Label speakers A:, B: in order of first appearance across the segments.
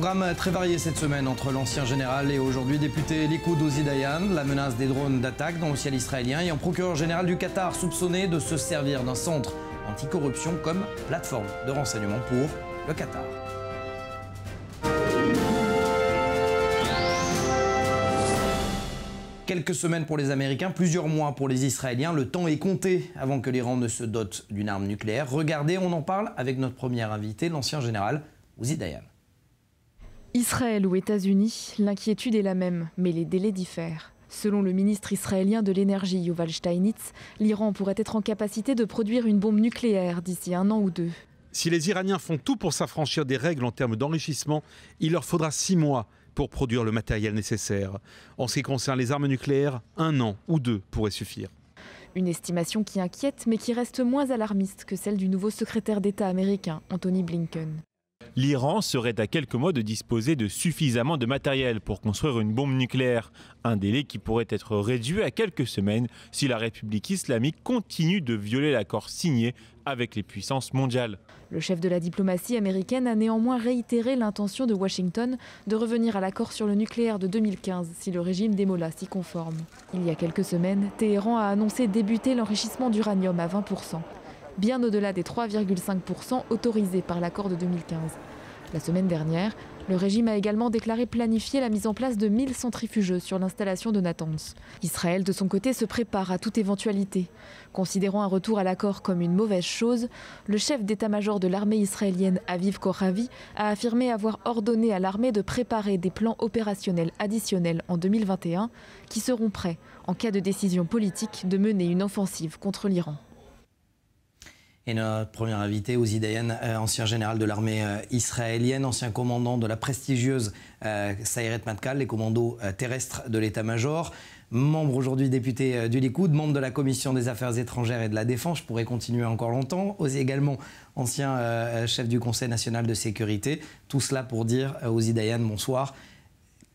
A: Programme très varié cette semaine entre l'ancien général et aujourd'hui député Likoud Ozi Dayan, la menace des drones d'attaque dans le ciel israélien et un procureur général du Qatar soupçonné de se servir d'un centre anticorruption comme plateforme de renseignement pour le Qatar. Quelques semaines pour les Américains, plusieurs mois pour les Israéliens. Le temps est compté avant que l'Iran ne se dote d'une arme nucléaire. Regardez, on en parle avec notre premier invité, l'ancien général Ozi Dayan.
B: Israël ou États-Unis, l'inquiétude est la même, mais les délais diffèrent. Selon le ministre israélien de l'énergie Yuval Steinitz, l'Iran pourrait être en capacité de produire une bombe nucléaire d'ici 1 an ou 2.
C: Si les Iraniens font tout pour s'affranchir des règles en termes d'enrichissement, il leur faudra 6 mois pour produire le matériel nécessaire. En ce qui concerne les armes nucléaires, 1 an ou 2 pourrait suffire.
B: Une estimation qui inquiète, mais qui reste moins alarmiste que celle du nouveau secrétaire d'État américain, Anthony Blinken.
D: L'Iran serait à quelques mois de disposer de suffisamment de matériel pour construire une bombe nucléaire. Un délai qui pourrait être réduit à quelques semaines si la République islamique continue de violer l'accord signé avec les puissances mondiales.
B: Le chef de la diplomatie américaine a néanmoins réitéré l'intention de Washington de revenir à l'accord sur le nucléaire de 2015 si le régime des Mollahs s'y conforme. Il y a quelques semaines, Téhéran a annoncé débuter l'enrichissement d'uranium à 20%. Bien au-delà des 3,5% autorisés par l'accord de 2015. La semaine dernière, le régime a également déclaré planifier la mise en place de 1000 centrifugeuses sur l'installation de Natanz. Israël, de son côté, se prépare à toute éventualité. Considérant un retour à l'accord comme une mauvaise chose, le chef d'état-major de l'armée israélienne, Aviv Kochavi, a affirmé avoir ordonné à l'armée de préparer des plans opérationnels additionnels en 2021 qui seront prêts, en cas de décision politique, de mener une offensive contre l'Iran.
A: Et notre premier invité, Ozi Dayan, ancien général de l'armée israélienne, ancien commandant de la prestigieuse Sayeret Matkal, les commandos terrestres de l'état-major, membre aujourd'hui député du Likoud, membre de la commission des affaires étrangères et de la défense. Je pourrais continuer encore longtemps. Ozi également, ancien chef du Conseil national de sécurité. Tout cela pour dire, Ozi Dayan, bonsoir.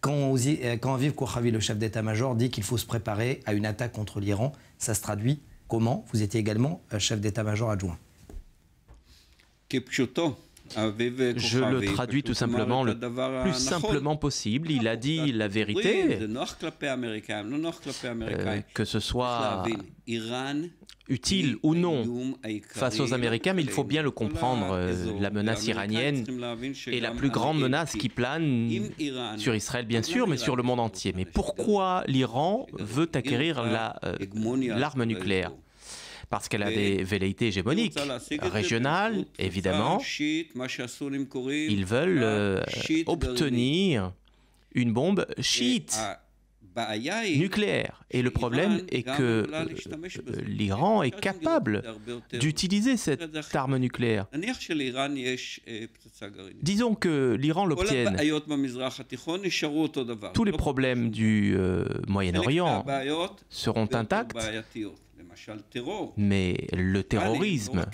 A: Quand Aviv Kochavi, le chef d'état-major, dit qu'il faut se préparer à une attaque contre l'Iran, ça se traduit comment? Vous étiez également chef d'état-major adjoint.
E: Je le traduis tout simplement le plus simplement possible. Il a dit la vérité, que ce soit utile ou non face aux Américains, mais il faut bien le comprendre, la menace iranienne est la plus grande menace qui plane sur Israël bien sûr, mais sur le monde entier. Mais pourquoi l'Iran veut acquérir l'arme nucléaire? Parce qu'elle a des velléités hégémoniques, régionales, évidemment. Ils veulent obtenir une bombe chiite nucléaire. Et le problème est que l'Iran est capable d'utiliser cette arme nucléaire. Disons que l'Iran l'obtienne. Tous les problèmes du Moyen-Orient seront intacts. Mais le terrorisme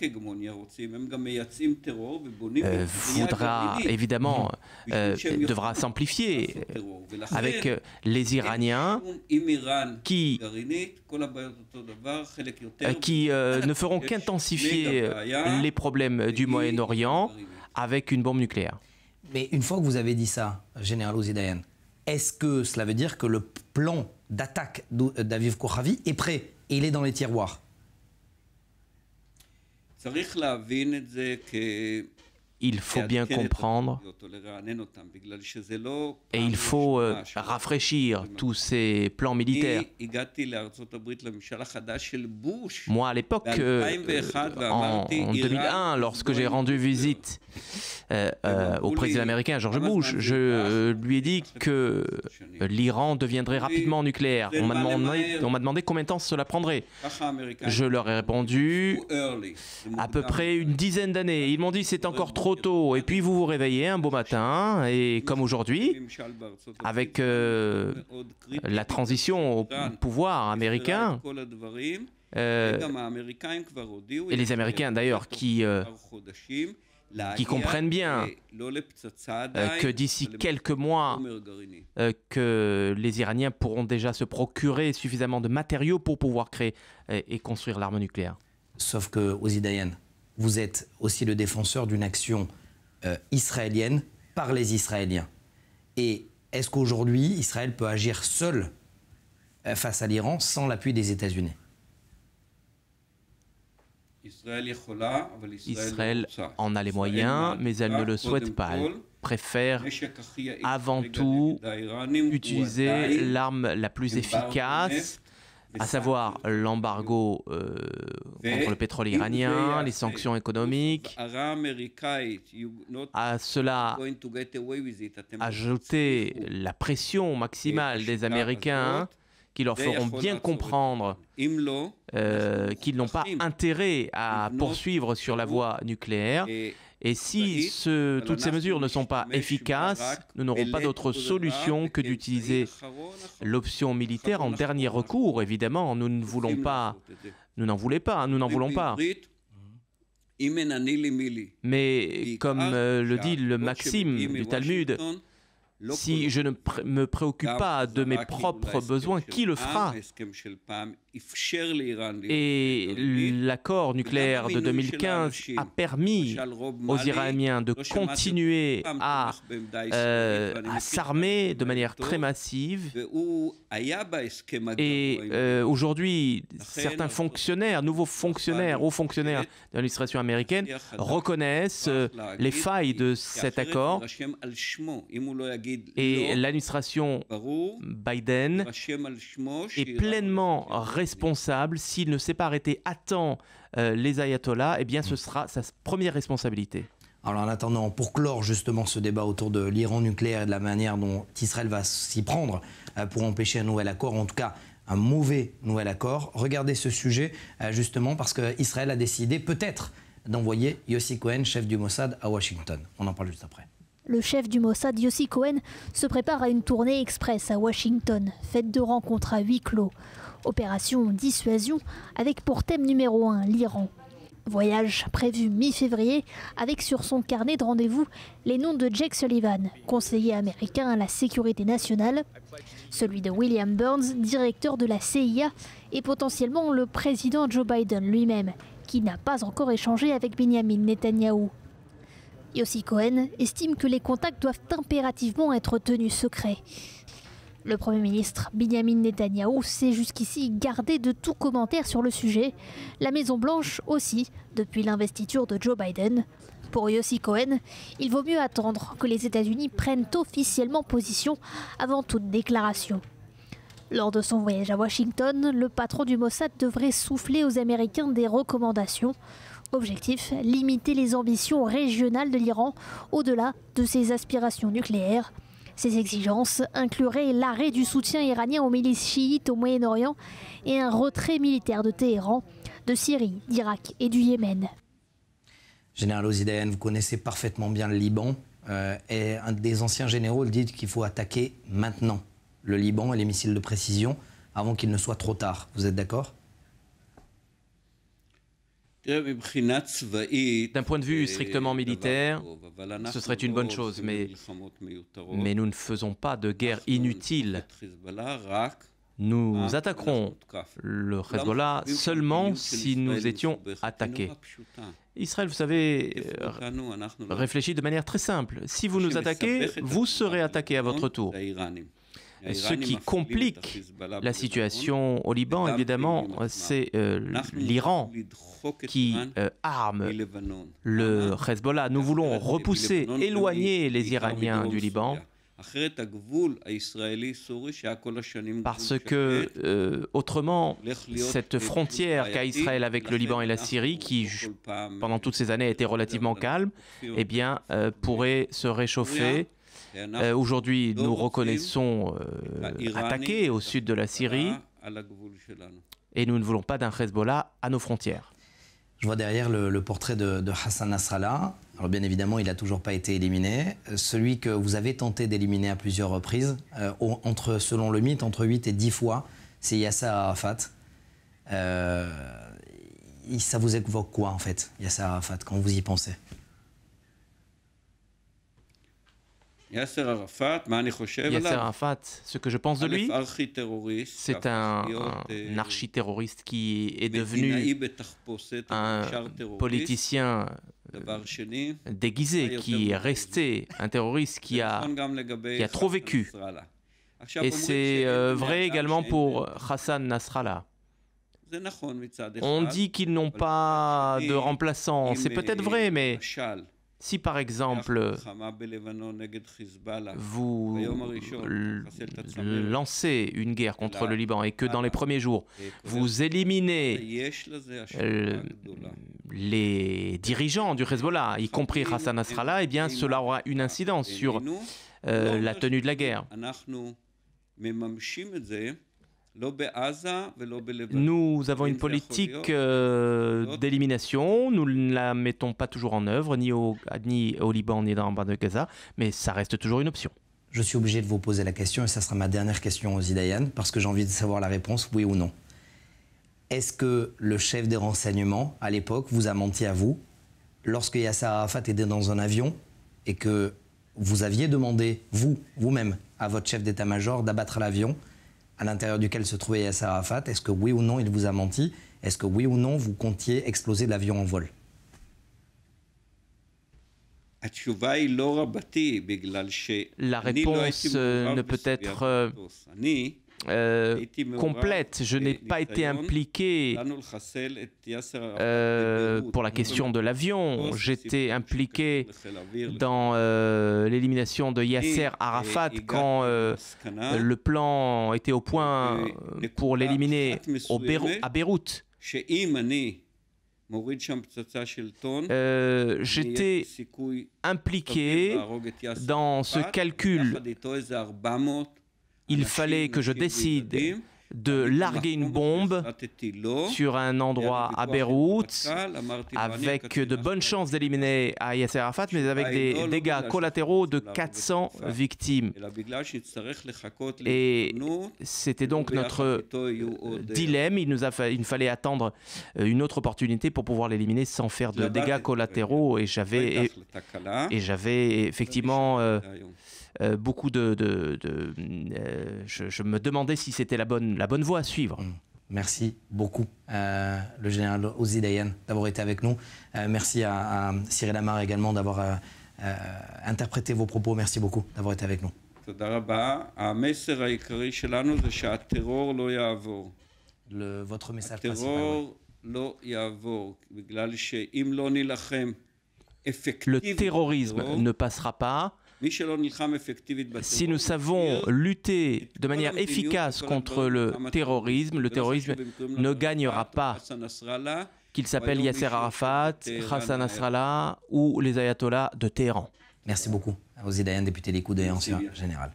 E: voudra évidemment devra s'amplifier avec les Iraniens qui ne feront qu'intensifier les problèmes du Moyen-Orient avec une bombe nucléaire.
A: Mais une fois que vous avez dit ça, général Ozi Dayan, est-ce que cela veut dire que le plan d'attaque d'Aviv Kochavi est prêt et il est dans les tiroirs?
E: Il faut bien comprendre et il faut rafraîchir tous ces plans militaires. Moi, à l'époque, en 2001, lorsque j'ai rendu visite au président américain George Bush, je lui ai dit que l'Iran deviendrait rapidement nucléaire. On m'a demandé combien de temps cela prendrait. Je leur ai répondu à peu près une dizaine d'années. Ils m'ont dit c'est encore trop tôt. Et puis vous vous réveillez un beau matin et comme aujourd'hui, avec la transition au pouvoir américain, et les Américains d'ailleurs qui comprennent bien que d'ici quelques mois, que les Iraniens pourront déjà se procurer suffisamment de matériaux pour pouvoir créer et construire l'arme nucléaire.
A: Sauf que, Ozi Dayan, vous êtes aussi le défenseur d'une action israélienne par les Israéliens. Et est-ce qu'aujourd'hui, Israël peut agir seul face à l'Iran sans l'appui des États-Unis?
E: Israël en a les moyens, mais elle ne le souhaite pas. Elle préfère avant tout utiliser l'arme la plus efficace, à savoir l'embargo contre le pétrole iranien, les sanctions économiques. À cela, ajouter la pression maximale des Américains qui leur feront bien comprendre qu'ils n'ont pas intérêt à poursuivre sur la voie nucléaire. Et si toutes ces mesures ne sont pas efficaces, nous n'aurons pas d'autre solution que d'utiliser l'option militaire en dernier recours. Évidemment, nous n'en voulons pas. Mais comme le dit le maxime du Talmud, si je ne me préoccupe pas de mes propres besoins, qui le fera? Et l'accord nucléaire de 2015 a permis aux Iraniens de continuer à s'armer de manière très massive. Et aujourd'hui, certains fonctionnaires, nouveaux fonctionnaires, hauts fonctionnaires de l'administration américaine reconnaissent les failles de cet accord. Et l'administration Biden est pleinement responsable. S'il ne s'est pas arrêté à temps les ayatollahs, eh bien ce sera sa première responsabilité.
A: Alors en attendant, pour clore justement ce débat autour de l'Iran nucléaire et de la manière dont Israël va s'y prendre pour empêcher un nouvel accord, en tout cas un mauvais nouvel accord, regardez ce sujet justement parce qu'Israël a décidé peut-être d'envoyer Yossi Cohen, chef du Mossad, à Washington. On en parle juste après.
F: Le chef du Mossad, Yossi Cohen, se prépare à une tournée express à Washington, faite de rencontres à huis clos. Opération dissuasion avec pour thème numéro 1 l'Iran. Voyage prévu mi-février avec sur son carnet de rendez-vous les noms de Jake Sullivan, conseiller américain à la sécurité nationale, celui de William Burns, directeur de la CIA, et potentiellement le président Joe Biden lui-même, qui n'a pas encore échangé avec Benjamin Netanyahou. Yossi Cohen estime que les contacts doivent impérativement être tenus secrets. Le Premier ministre Benjamin Netanyahou s'est jusqu'ici gardé de tout commentaire sur le sujet. La Maison-Blanche aussi, depuis l'investiture de Joe Biden. Pour Yossi Cohen, il vaut mieux attendre que les États-Unis prennent officiellement position avant toute déclaration. Lors de son voyage à Washington, le patron du Mossad devrait souffler aux Américains des recommandations. Objectif, limiter les ambitions régionales de l'Iran au-delà de ses aspirations nucléaires. Ces exigences incluraient l'arrêt du soutien iranien aux milices chiites au Moyen-Orient et un retrait militaire de Téhéran, de Syrie, d'Irak et du Yémen.
A: Général Ozidayan, vous connaissez parfaitement bien le Liban et un des anciens généraux dit qu'il faut attaquer maintenant le Liban et les missiles de précision avant qu'il ne soit trop tard. Vous êtes d'accord ?
E: D'un point de vue strictement militaire, ce serait une bonne chose, mais nous ne faisons pas de guerre inutile. Nous attaquerons le Hezbollah seulement si nous étions attaqués. Israël, vous savez, réfléchit de manière très simple. Si vous nous attaquez, vous serez attaqués à votre tour. Ce qui complique la situation au Liban, évidemment, c'est l'Iran qui arme le Hezbollah. Nous voulons repousser, éloigner les Iraniens du Liban, parce que, autrement, cette frontière qu'a Israël avec le Liban et la Syrie, qui pendant toutes ces années a été relativement calme, eh bien, pourrait se réchauffer. Aujourd'hui, nous reconnaissons attaquer au sud de la Syrie et nous ne voulons pas d'un Hezbollah à nos frontières.
A: Je vois derrière le portrait de Hassan Nasrallah. Alors bien évidemment, il n'a toujours pas été éliminé. Celui que vous avez tenté d'éliminer à plusieurs reprises, selon le mythe, entre 8 et 10 fois, c'est Yasser Arafat. Ça vous évoque quoi en fait, Yasser Arafat, quand vous y pensez ?
E: Yasser Arafat, ce que je pense de lui, c'est un architerroriste qui est devenu un politicien déguisé, qui est resté un terroriste qui a trop vécu. Et c'est vrai également pour Hassan Nasrallah. On dit qu'ils n'ont pas de remplaçant. C'est peut-être vrai, mais si par exemple vous lancez une guerre contre le Liban et que dans les premiers jours vous éliminez les dirigeants du Hezbollah, y compris Hassan Nasrallah, eh bien cela aura une incidence sur la tenue de la guerre. Nous avons une politique d'élimination, nous ne la mettons pas toujours en œuvre, ni au Liban, ni dans la bande de Gaza, mais ça reste toujours une option.
A: Je suis obligé de vous poser la question, et ça sera ma dernière question aux Zidayan, parce que j'ai envie de savoir la réponse, oui ou non. Est-ce que le chef des renseignements, à l'époque, vous a menti à vous, lorsque Yasser Arafat était dans un avion, et que vous aviez demandé, vous-même, à votre chef d'état-major d'abattre l'avion à l'intérieur duquel se trouvait Yasser Arafat? Est-ce que oui ou non il vous a menti? Est-ce que oui ou non vous comptiez exploser l'avion en vol?
E: La réponse ne peut être complète. Je n'ai pas été impliqué pour la question de l'avion. J'étais impliqué dans l'élimination de Yasser Arafat quand le plan était au point pour l'éliminer à Beyrouth. J'étais impliqué dans ce calcul. Il fallait que je décide de larguer une bombe sur un endroit à Beyrouth avec de bonnes chances d'éliminer Yasser Arafat, mais avec des dégâts collatéraux de 400 victimes. Et c'était donc notre dilemme. Il fallait attendre une autre opportunité pour pouvoir l'éliminer sans faire de dégâts collatéraux. Et j'avais effectivement beaucoup je me demandais si c'était la bonne voie à suivre.
A: Merci beaucoup, le général Ozi Dayan, d'avoir été avec nous. Merci à Cyril Amar également d'avoir interprété vos propos. Merci beaucoup d'avoir été avec nous. Votre message principal.
E: Le terrorisme ne passera pas. Si nous savons lutter de manière efficace contre le terrorisme ne gagnera pas. Qu'il s'appelle Yasser Arafat, Hassan Nasrallah ou les ayatollahs de Téhéran.
A: Merci beaucoup. Ozi Dayan, député Likoud et ancien général.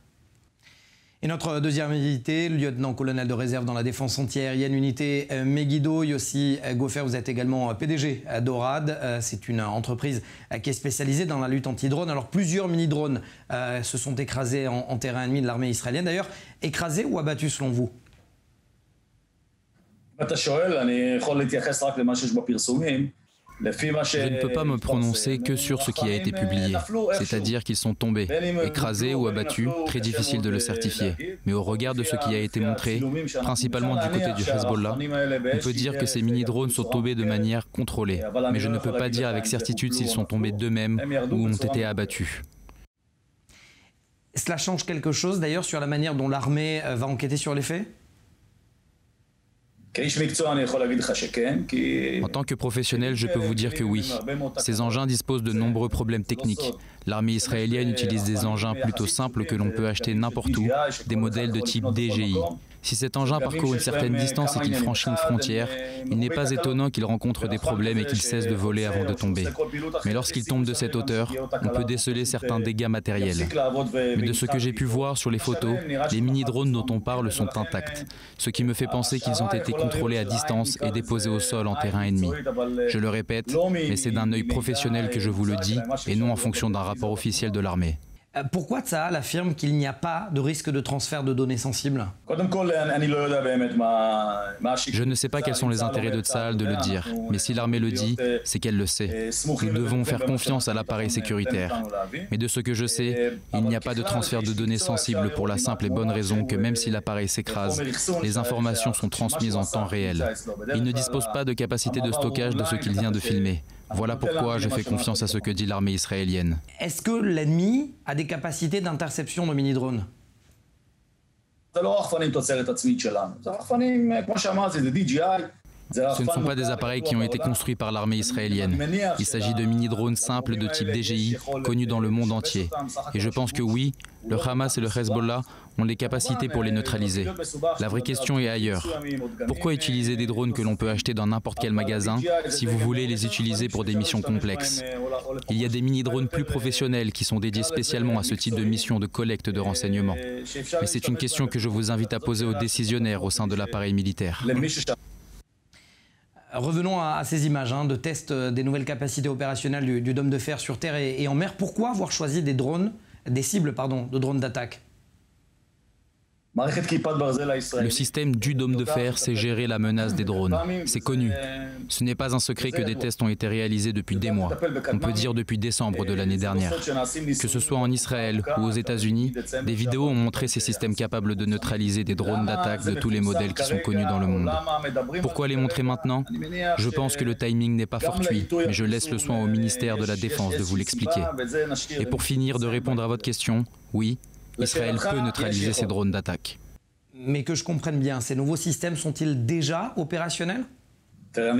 A: Et notre deuxième invité, le lieutenant-colonel de réserve dans la défense antiaérienne, unité Megiddo, Yossi Gofer, vous êtes également PDG d'ORAD. C'est une entreprise qui est spécialisée dans la lutte anti-drone. Alors plusieurs mini-drones se sont écrasés en terrain ennemi de l'armée israélienne. D'ailleurs, écrasés ou abattus selon vous?
G: Je ne peux pas me prononcer que sur ce qui a été publié, c'est-à-dire qu'ils sont tombés, écrasés ou abattus, très difficile de le certifier. Mais au regard de ce qui a été montré, principalement du côté du Hezbollah, on peut dire que ces mini-drones sont tombés de manière contrôlée. Mais je ne peux pas dire avec certitude s'ils sont tombés d'eux-mêmes ou ont été abattus.
A: Cela change quelque chose d'ailleurs sur la manière dont l'armée va enquêter sur les faits ?
G: En tant que professionnel, je peux vous dire que oui. Ces engins disposent de nombreux problèmes techniques. L'armée israélienne utilise des engins plutôt simples que l'on peut acheter n'importe où, des modèles de type DJI. Si cet engin parcourt une certaine distance et qu'il franchit une frontière, il n'est pas étonnant qu'il rencontre des problèmes et qu'il cesse de voler avant de tomber. Mais lorsqu'il tombe de cette hauteur, on peut déceler certains dégâts matériels. Mais de ce que j'ai pu voir sur les photos, les mini-drones dont on parle sont intacts, ce qui me fait penser qu'ils ont été contrôlés à distance et déposés au sol en terrain ennemi. Je le répète, mais c'est d'un œil professionnel que je vous le dis et non en fonction d'un rapport officiel de l'armée.
A: Pourquoi Tsahal affirme qu'il n'y a pas de risque de transfert de données sensibles?
G: Je ne sais pas quels sont les intérêts de Tsahal de le dire, mais si l'armée le dit, c'est qu'elle le sait. Nous devons faire confiance à l'appareil sécuritaire. Mais de ce que je sais, il n'y a pas de transfert de données sensibles pour la simple et bonne raison que même si l'appareil s'écrase, les informations sont transmises en temps réel. Il ne dispose pas de capacité de stockage de ce qu'il vient de filmer. Voilà pourquoi je fais confiance à ce que dit l'armée israélienne.
A: Est-ce que l'ennemi a des capacités d'interception de mini-drones?
G: Ce ne sont pas des appareils qui ont été construits par l'armée israélienne. Il s'agit de mini-drones simples de type DJI, connus dans le monde entier. Et je pense que oui, le Hamas et le Hezbollah ont les capacités pour les neutraliser. La vraie question est ailleurs. Pourquoi utiliser des drones que l'on peut acheter dans n'importe quel magasin si vous voulez les utiliser pour des missions complexes? Il y a des mini-drones plus professionnels qui sont dédiés spécialement à ce type de mission de collecte de renseignements. Mais c'est une question que je vous invite à poser aux décisionnaires au sein de l'appareil militaire.
A: Revenons à ces images de test des nouvelles capacités opérationnelles du Dôme de Fer sur terre et en mer. Pourquoi avoir choisi des cibles de drones d'attaque?
G: Le système du Dôme de Fer sait gérer la menace des drones. C'est connu. Ce n'est pas un secret que des tests ont été réalisés depuis des mois. On peut dire depuis décembre de l'année dernière. Que ce soit en Israël ou aux États-Unis, des vidéos ont montré ces systèmes capables de neutraliser des drones d'attaque de tous les modèles qui sont connus dans le monde. Pourquoi les montrer maintenant? Je pense que le timing n'est pas fortuit, mais je laisse le soin au ministère de la Défense de vous l'expliquer. Et pour finir de répondre à votre question, oui, Israël peut neutraliser ces drones d'attaque.
A: Mais que je comprenne bien, ces nouveaux systèmes sont-ils déjà opérationnels?
G: Je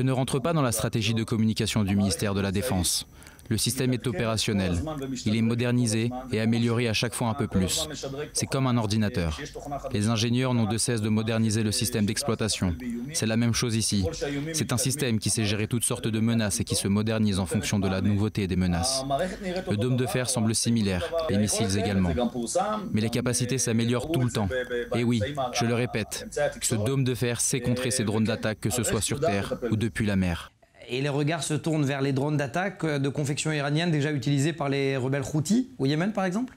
G: ne rentre pas dans la stratégie de communication du ministère de la Défense. Le système est opérationnel. Il est modernisé et amélioré à chaque fois un peu plus. C'est comme un ordinateur. Les ingénieurs n'ont de cesse de moderniser le système d'exploitation. C'est la même chose ici. C'est un système qui sait gérer toutes sortes de menaces et qui se modernise en fonction de la nouveauté des menaces. Le Dôme de Fer semble similaire, les missiles également. Mais les capacités s'améliorent tout le temps. Et oui, je le répète, ce Dôme de Fer sait contrer ces drones d'attaque, que ce soit sur terre ou depuis la mer.
A: Et les regards se tournent vers les drones d'attaque de confection iranienne déjà utilisés par les rebelles Houthis au Yémen par exemple?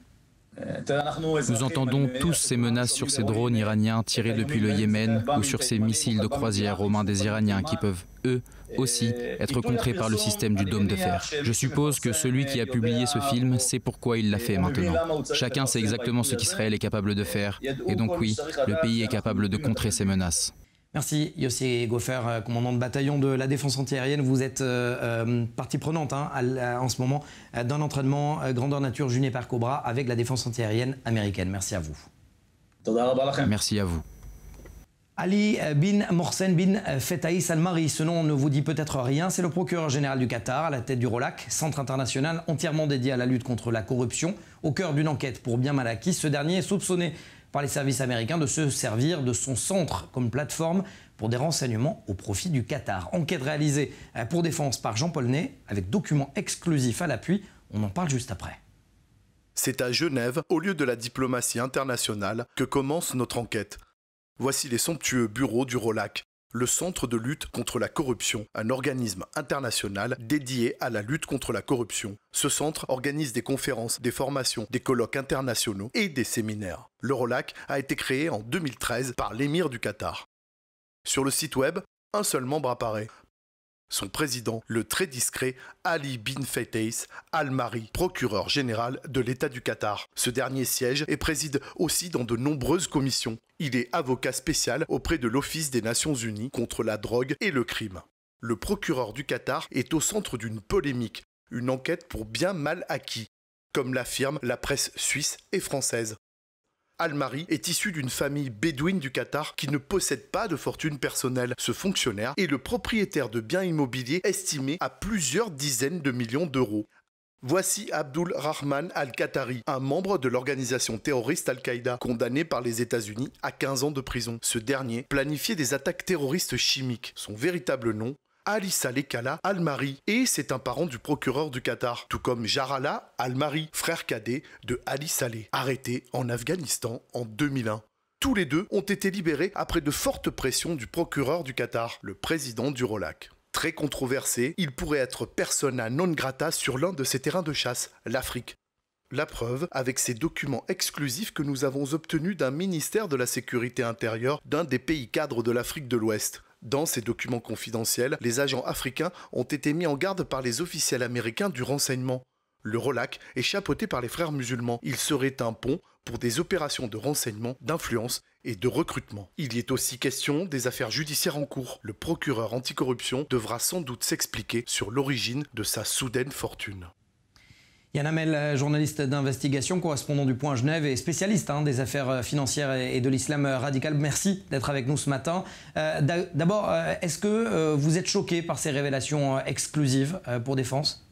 G: Nous entendons tous ces menaces sur ces drones iraniens tirés depuis le Yémen ou sur ces missiles de croisière aux mains des Iraniens qui peuvent, eux aussi, être contrés par le système du Dôme de Fer. Je suppose que celui qui a publié ce film sait pourquoi il l'a fait maintenant. Chacun sait exactement ce qu'Israël est capable de faire et donc oui, le pays est capable de contrer ces menaces.
A: Merci Yossi Gofer, commandant de bataillon de la défense antiaérienne. Vous êtes partie prenante en ce moment d'un entraînement grandeur nature Juniper Cobra avec la défense antiaérienne américaine. Merci à vous.
G: Merci à vous.
A: Ali bin Mohsen bin Fetaïs Al-Mari, ce nom ne vous dit peut-être rien, c'est le procureur général du Qatar à la tête du ROLAC, centre international entièrement dédié à la lutte contre la corruption, au cœur d'une enquête pour bien mal acquis. Ce dernier est soupçonné par les services américains de se servir de son centre comme plateforme pour des renseignements au profit du Qatar. Enquête réalisée pour Défense par Jean-Paul Ney, avec documents exclusifs à l'appui. On en parle juste après.
H: C'est à Genève, au lieu de la diplomatie internationale, que commence notre enquête. Voici les somptueux bureaux du ROLAC, le Centre de lutte contre la corruption, un organisme international dédié à la lutte contre la corruption. Ce centre organise des conférences, des formations, des colloques internationaux et des séminaires. Le ROLAC a été créé en 2013 par l'émir du Qatar. Sur le site web, un seul membre apparaît. Son président, le très discret Ali bin Fetaïs Al-Mari, procureur général de l'État du Qatar. Ce dernier siège et préside aussi dans de nombreuses commissions. Il est avocat spécial auprès de l'Office des Nations Unies contre la drogue et le crime. Le procureur du Qatar est au centre d'une polémique, une enquête pour bien mal acquis, comme l'affirme la presse suisse et française. Al-Mari est issu d'une famille bédouine du Qatar qui ne possède pas de fortune personnelle. Ce fonctionnaire est le propriétaire de biens immobiliers estimés à plusieurs dizaines de millions d'euros. Voici Abdul Rahman Al-Qatari, un membre de l'organisation terroriste Al-Qaïda, condamné par les États-Unis à 15 ans de prison. Ce dernier planifiait des attaques terroristes chimiques. Son véritable nom, Ali Saleh Kala Al-Mari, et c'est un parent du procureur du Qatar, tout comme Jarallah Al-Mari, frère cadet de Ali Saleh, arrêté en Afghanistan en 2001. Tous les deux ont été libérés après de fortes pressions du procureur du Qatar, le président du ROLAC. Très controversé, il pourrait être persona non grata sur l'un de ses terrains de chasse, l'Afrique. La preuve avec ces documents exclusifs que nous avons obtenus d'un ministère de la Sécurité intérieure d'un des pays cadres de l'Afrique de l'Ouest. Dans ces documents confidentiels, les agents africains ont été mis en garde par les officiels américains du renseignement. Le ROLAC est chapeauté par les frères musulmans. Il serait un pont pour des opérations de renseignement, d'influence et de recrutement. Il y est aussi question des affaires judiciaires en cours. Le procureur anticorruption devra sans doute s'expliquer sur l'origine de sa soudaine fortune.
A: Yann Hamel, journaliste d'investigation, correspondant du Point Genève et spécialiste des affaires financières et de l'islam radical. Merci d'être avec nous ce matin. D'abord, est-ce que vous êtes choqué par ces révélations exclusives pour Défense ?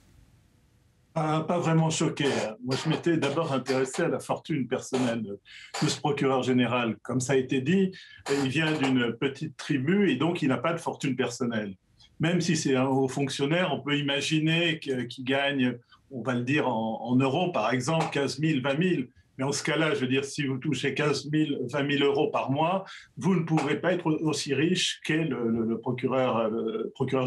I: Pas vraiment choqué. Moi, je m'étais d'abord intéressé à la fortune personnelle de ce procureur général. Comme ça a été dit, il vient d'une petite tribu et donc il n'a pas de fortune personnelle. Même si c'est un haut fonctionnaire, on peut imaginer qu'il gagne, on va le dire en euros, par exemple, 15 000, 20 000. Mais en ce cas-là, je veux dire, si vous touchez 15 000, 20 000 euros par mois, vous ne pourrez pas être aussi riche qu'est le procureur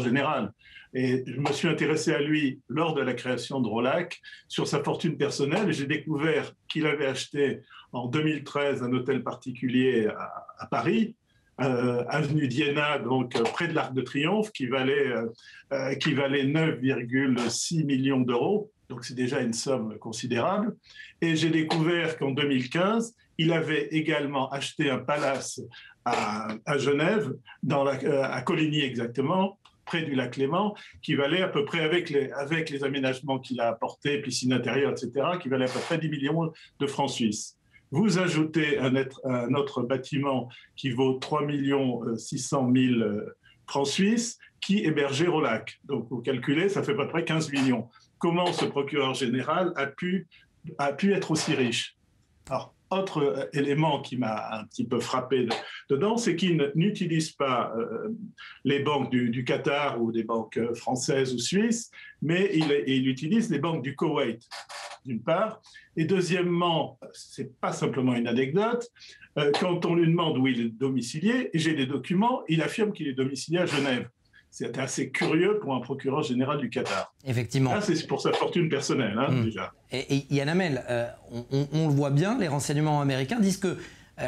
I: général. Et je me suis intéressé à lui lors de la création de ROLAC sur sa fortune personnelle. Et j'ai découvert qu'il avait acheté en 2013 un hôtel particulier à Paris, avenue d'Iéna, donc près de l'Arc de Triomphe, qui valait 9,6 millions d'euros. Donc c'est déjà une somme considérable. Et j'ai découvert qu'en 2015, il avait également acheté un palace à Genève, à Coligny exactement, près du lac Léman, qui valait à peu près, avec les aménagements qu'il a apportés, piscine intérieure, etc., qui valait à peu près 10 millions de francs suisses. Vous ajoutez un autre bâtiment qui vaut 3 600 000 francs suisses, qui hébergeait ROLAC. Donc vous calculez, ça fait à peu près 15 millions. Comment ce procureur général a pu être aussi riche? Alors, autre élément qui m'a un petit peu frappé dedans, c'est qu'il n'utilise pas les banques du Qatar ou des banques françaises ou suisses, mais il utilise les banques du Koweït, d'une part. Et deuxièmement, c'est pas simplement une anecdote, quand on lui demande où il est domicilié, et j'ai des documents, il affirme qu'il est domicilié à Genève. C'est assez curieux pour un procureur général du Qatar.
A: Effectivement.
I: Là, c'est pour sa fortune personnelle, déjà.
A: Et Yann Hamel, on le voit bien, les renseignements américains disent que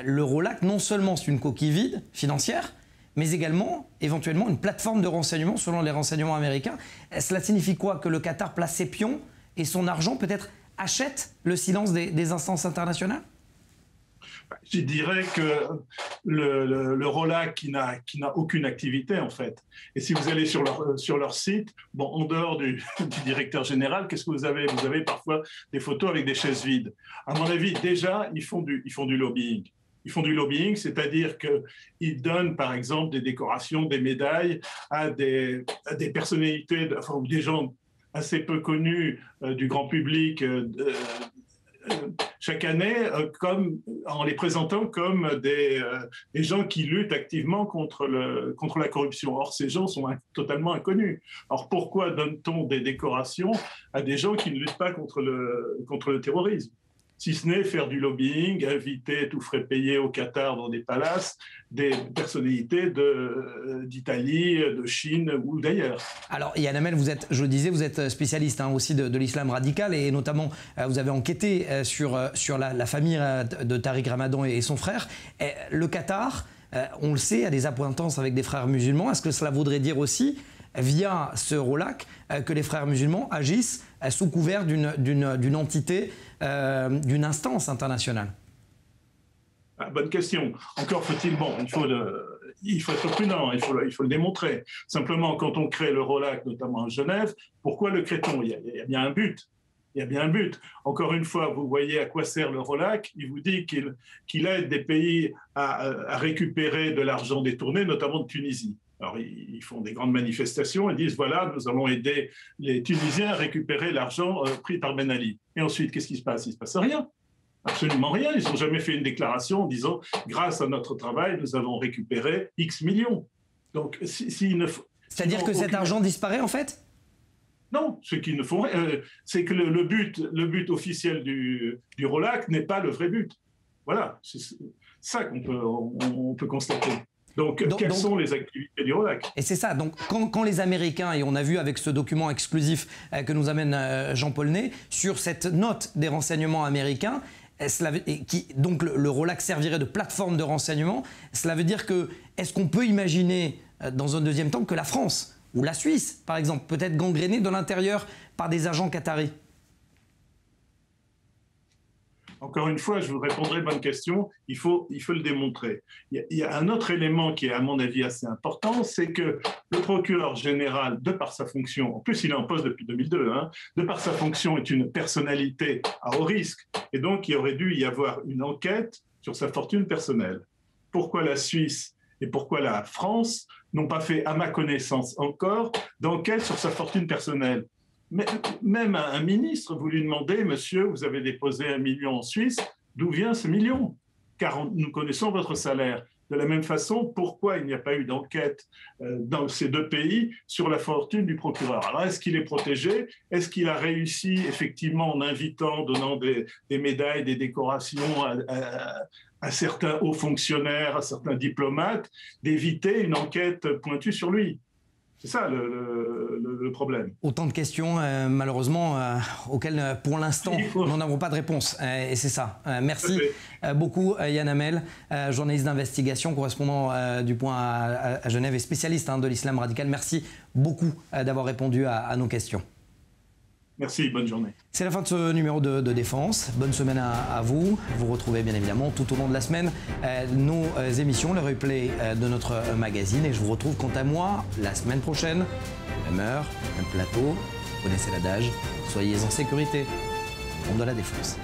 A: le ROLAC, non seulement c'est une coquille vide financière, mais également, éventuellement, une plateforme de renseignement selon les renseignements américains. Cela signifie quoi? Que le Qatar place ses pions et son argent peut-être achète le silence des instances internationales?
I: Je dirais que le ROLAC qui n'a aucune activité, en fait. Et si vous allez sur leur site, bon, en dehors du directeur général, qu'est-ce que vous avez? Vous avez parfois des photos avec des chaises vides. À mon avis, déjà, ils font du lobbying. Ils font du lobbying, c'est-à-dire qu'ils donnent, par exemple, des décorations, des médailles à des personnalités, enfin, des gens assez peu connus du grand public chaque année, en les présentant comme des gens qui luttent activement contre la corruption. Or, ces gens sont totalement inconnus. Alors, pourquoi donne-t-on des décorations à des gens qui ne luttent pas contre le terrorisme? Si ce n'est faire du lobbying, inviter tout frais payé au Qatar dans des palaces, des personnalités d'Italie, de Chine ou d'ailleurs.
A: Alors Yann Hamel, je le disais, vous êtes spécialiste aussi de l'islam radical et notamment vous avez enquêté sur la famille de Tariq Ramadan et son frère. Le Qatar, on le sait, a des appointances avec des frères musulmans. Est-ce que cela voudrait dire aussi, via ce ROLAC, que les frères musulmans agissent sous couvert d'une entité, d'une instance internationale?
I: Bonne question. Encore faut-il, il faut être prudent, il faut le démontrer. Simplement, quand on crée le ROLAC, notamment à Genève, pourquoi le crée-t-on? Il y a bien un but. Il y a bien un but. Encore une fois, vous voyez à quoi sert le ROLAC. Il vous dit qu'il aide des pays à récupérer de l'argent détourné, notamment de Tunisie. Alors, ils font des grandes manifestations et disent, voilà, nous allons aider les Tunisiens à récupérer l'argent pris par Ben Ali. Et ensuite, qu'est-ce qui se passe? Il ne se passe rien. Absolument rien. Ils n'ont jamais fait une déclaration en disant, grâce à notre travail, nous avons récupéré X millions. Donc,
A: c'est-à-dire que cet argent disparaît, en fait?
I: Non, ce qu'ils ne font rien. C'est que le but officiel du ROLAC n'est pas le vrai but. Voilà, c'est ça qu'on peut constater. Donc quelles sont les activités du ROLAC?
A: Et c'est ça, donc quand les Américains, et on a vu avec ce document exclusif que nous amène Jean-Paul Ney, sur cette note des renseignements américains, donc le ROLAC servirait de plateforme de renseignement, cela veut dire que, est-ce qu'on peut imaginer dans un deuxième temps que la France, ou la Suisse par exemple, peut être gangrénée de l'intérieur par des agents qataris?
I: Encore une fois, je vous répondrai bonne question, il faut le démontrer. Il y a un autre élément qui est à mon avis assez important, c'est que le procureur général, de par sa fonction, en plus il est en poste depuis 2002, de par sa fonction est une personnalité à haut risque, et donc il aurait dû y avoir une enquête sur sa fortune personnelle. Pourquoi la Suisse et pourquoi la France n'ont pas fait, à ma connaissance encore, d'enquête sur sa fortune personnelle? Mais même un ministre, vous lui demandez, monsieur, vous avez déposé 1 million en Suisse, d'où vient ce million? Car nous connaissons votre salaire. De la même façon, pourquoi il n'y a pas eu d'enquête dans ces deux pays sur la fortune du procureur? Alors, est-ce qu'il est protégé? Est-ce qu'il a réussi, effectivement, en invitant, donnant des médailles, des décorations à certains hauts fonctionnaires, à certains diplomates, d'éviter une enquête pointue sur lui? C'est ça le problème.
A: Autant de questions, malheureusement, auxquelles, pour l'instant, nous n'avons pas de réponse. Et c'est ça. Merci beaucoup, Yann Hamel, journaliste d'investigation, correspondant du Point à Genève et spécialiste de l'islam radical. Merci beaucoup d'avoir répondu à nos questions.
I: Merci, bonne journée.
A: C'est la fin de ce numéro de Défense. Bonne semaine à vous. Vous retrouvez bien évidemment tout au long de la semaine nos émissions, le replay de notre magazine. Et je vous retrouve quant à moi la semaine prochaine. Même heure, même plateau. Vous connaissez l'adage. Soyez en sécurité. Monde de la Défense.